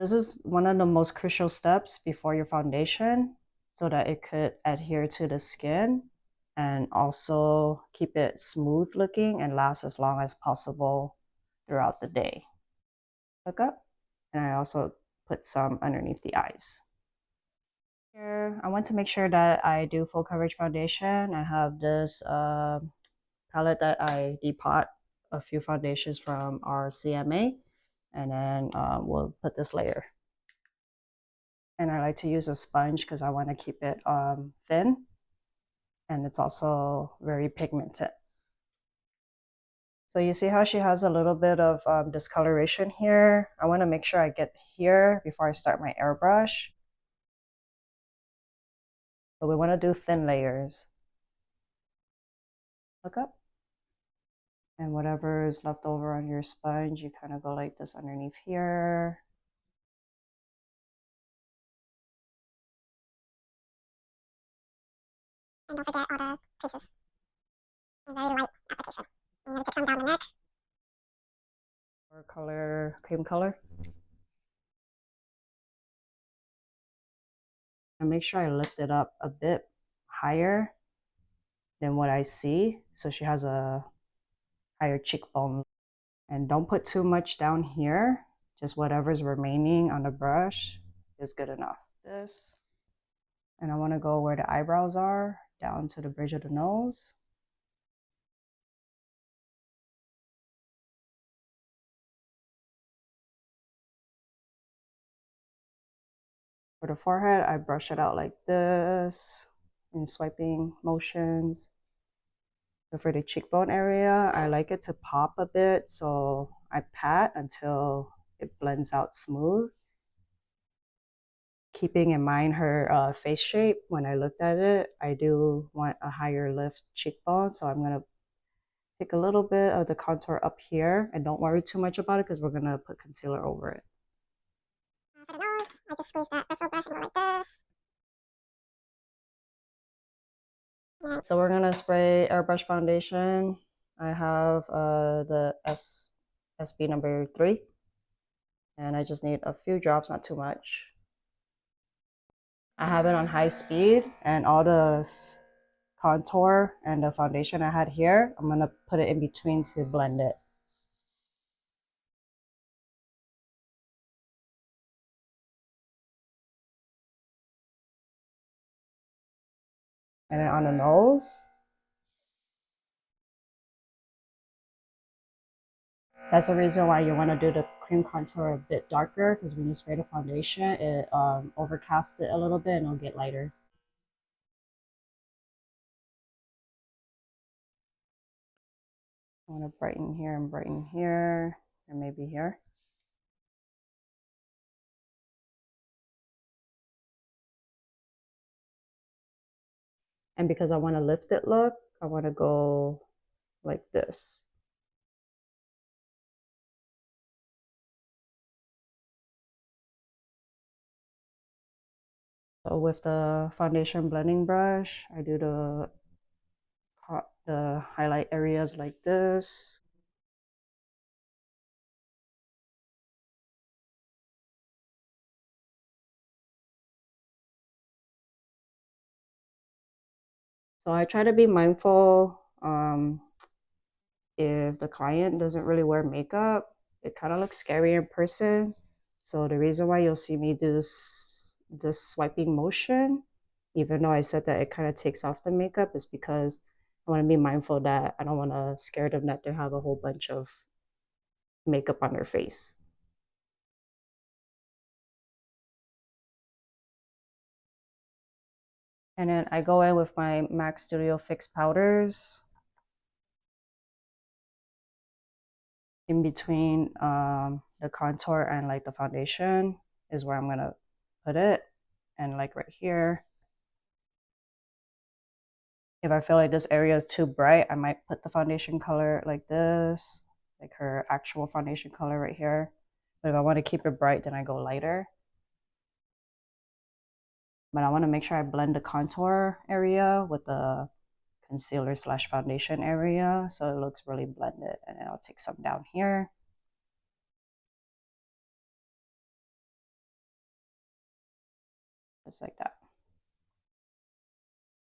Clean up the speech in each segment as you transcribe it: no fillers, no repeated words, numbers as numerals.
This is one of the most crucial steps before your foundation so that it could adhere to the skin and also keep it smooth looking and last as long as possible throughout the day. Look up, and I also put some underneath the eyes. Here, I want to make sure that I do full coverage foundation. I have this palette that I depot a few foundations from Rcma, and then we'll put this layer. And I like to use a sponge because I want to keep it thin, and it's also very pigmented. So you see how she has a little bit of discoloration here. I want to make sure I get here before I start my airbrush. But we want to do thin layers. Look up. And whatever is left over on your sponge, you kind of go like this underneath here. And don't forget all the creases. And very light application. I'm going to take some down the neck. Or color, cream color. And make sure I lift it up a bit higher than what I see. So she has a higher cheekbone. And don't put too much down here. Just whatever's remaining on the brush is good enough. This. And I want to go where the eyebrows are, down to the bridge of the nose. For the forehead, I brush it out like this in swiping motions. So for the cheekbone area, I like it to pop a bit, so I pat until it blends out smooth. Keeping in mind her face shape, when I looked at it, I do want a higher lift cheekbone, so I'm going to take a little bit of the contour up here, and don't worry too much about it because we're going to put concealer over it. For the nose, I just squeeze that bristle brush and go like this. So we're going to spray Airbrush foundation. I have the SB number 3. And I just need a few drops, not too much. I have it on high speed, and all the contour and the foundation I had here, I'm going to put it in between to blend it. And then on the nose, that's the reason why you want to do the cream contour a bit darker, because when you spray the foundation, it overcasts it a little bit and it'll get lighter. I want to brighten here, and maybe here. And because I want a lifted look, I want to go like this. So with the foundation blending brush, I do the highlight areas like this. So I try to be mindful if the client doesn't really wear makeup, it kind of looks scary in person. So the reason why you'll see me do this swiping motion, even though I said that it kind of takes off the makeup, is because I want to be mindful that I don't want to scare them that they have a whole bunch of makeup on their face. And then I go in with my MAC Studio Fix powders in between the contour and like the foundation is where I'm gonna put it. And like right here, if I feel like this area is too bright, I might put the foundation color like this, like her actual foundation color right here. But if I want to keep it bright, then I go lighter. But I want to make sure I blend the contour area with the concealer / foundation area so it looks really blended. And then I'll take some down here. just like that.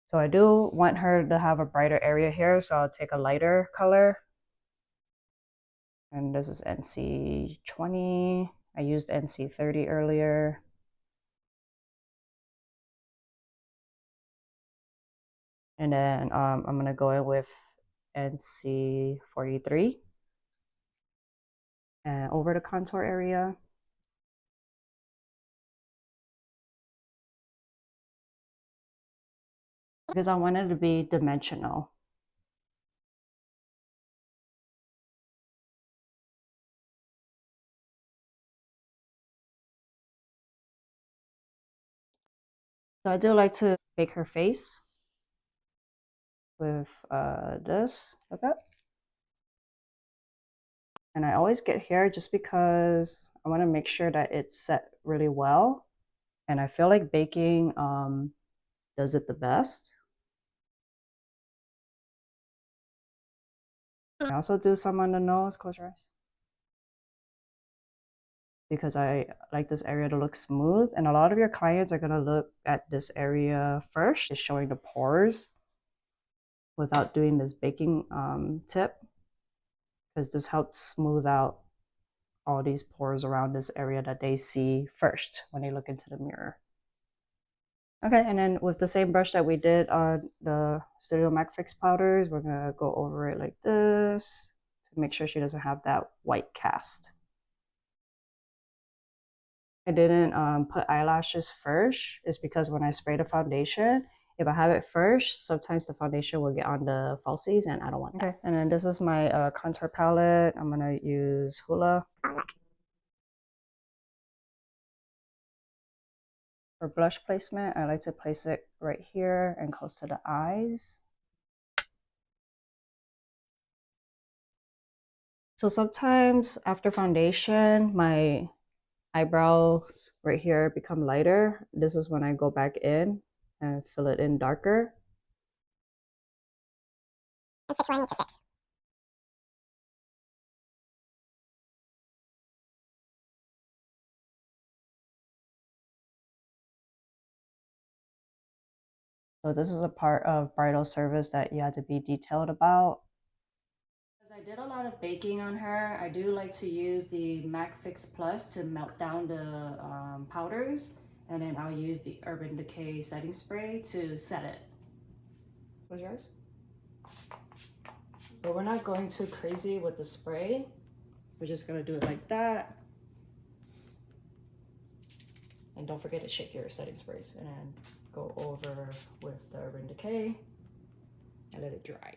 So I do want her to have a brighter area here, so I'll take a lighter color. And this is NC20. I used NC30 earlier. And then I'm going to go in with NC43 and over the contour area. Because I want it to be dimensional. So I do like to bake her face with this, like that. And I always get here just because I want to make sure that it's set really well. And I feel like baking does it the best. I also do some on the nose, close your eyes. Because I like this area to look smooth. And a lot of your clients are going to look at this area first, is showing the pores without doing this baking tip. Because this helps smooth out all these pores around this area that they see first when they look into the mirror. Okay, and then with the same brush that we did on the Studio Mac Fix powders, we're gonna go over it like this to make sure she doesn't have that white cast. I didn't put eyelashes first is because when I spray the foundation, if I have it first, sometimes the foundation will get on the falsies and I don't want that. Okay, and then this is my contour palette. I'm gonna use Hoola. For blush placement, I like to place it right here and close to the eyes. So sometimes after foundation, my eyebrows right here become lighter. This is when I go back in and fill it in darker. And fix what I need to fix. So this is a part of bridal service that you have to be detailed about. Because I did a lot of baking on her, I do like to use the Mac Fix Plus to melt down the powders, and then I'll use the Urban Decay setting spray to set it. Close your eyes. But we're not going too crazy with the spray. We're just gonna do it like that. And don't forget to shake your setting sprays and then go over with the Urban Decay and let it dry.